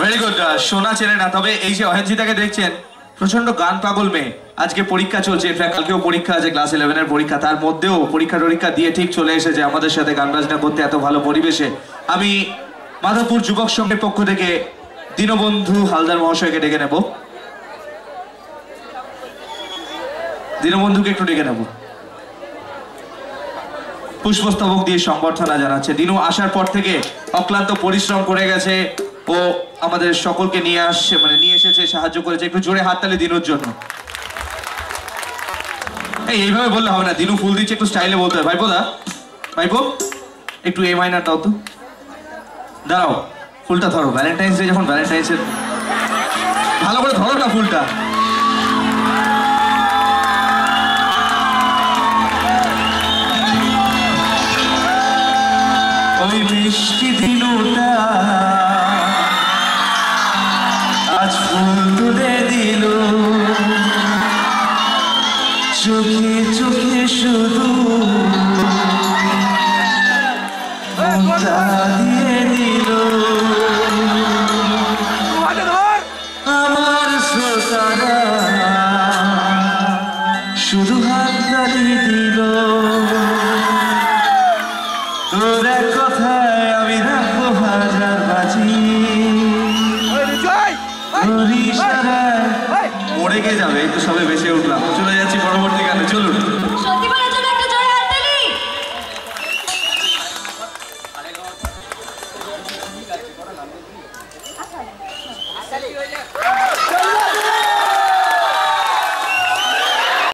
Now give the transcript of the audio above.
Very good. সোনা চেনে না, তবে এই যে অহেঞ্জিতাকে দেখছেন, প্রচন্ড গান পাগল মেয়ে। আজকে পরীক্ষা চলছে, কালকেও পরীক্ষা আছে, ক্লাস 11-এর পরীক্ষা। তার মধ্যেও পরীক্ষা দিয়ে ঠিক চলে এসেছে আমাদের সাথে গান বাজনা করতে এত ভালো পরিবেশে। আমি মাধবপুর যুবক সংঘের পক্ষ থেকে দীনবন্ধু হালদার মহাশয়কে ডেকে নেব। দীনবন্ধুকে একটু ডেকে নেব, পুষ্পস্তবক দিয়ে সংবর্ধনা জানাচ্ছে। দিনু আসার পর থেকে অক্লান্ত পরিশ্রম করে গেছে, ও আমাদের সকলকে নিয়ে এসেছে, সাহায্য করেছে। একটু জোরে হাততালি দিনুর জন্য। এইভাবে বললে হবে না, দিনু ফুল দিচ্ছে, একটু স্টাইলে বলতে হয়। ভাইপো একটু এ মাইনার দাও তো। দাঁড়াও, ফুলটা ধরো। ভ্যালেন্টাইন্স ডে যখন, ভ্যালেন্টাইন্স এর ভালো করে ধরো না ফুলটা। ওই মিষ্টি দিনুটা আজ ফুল তুলে দিল, চোখে চোখে শুধু দিয়ে দিল। আমার শ্রোতারা শুধু হাততালি দিল। তোর এক কথায় আমি রাখবো হাজার বাজি।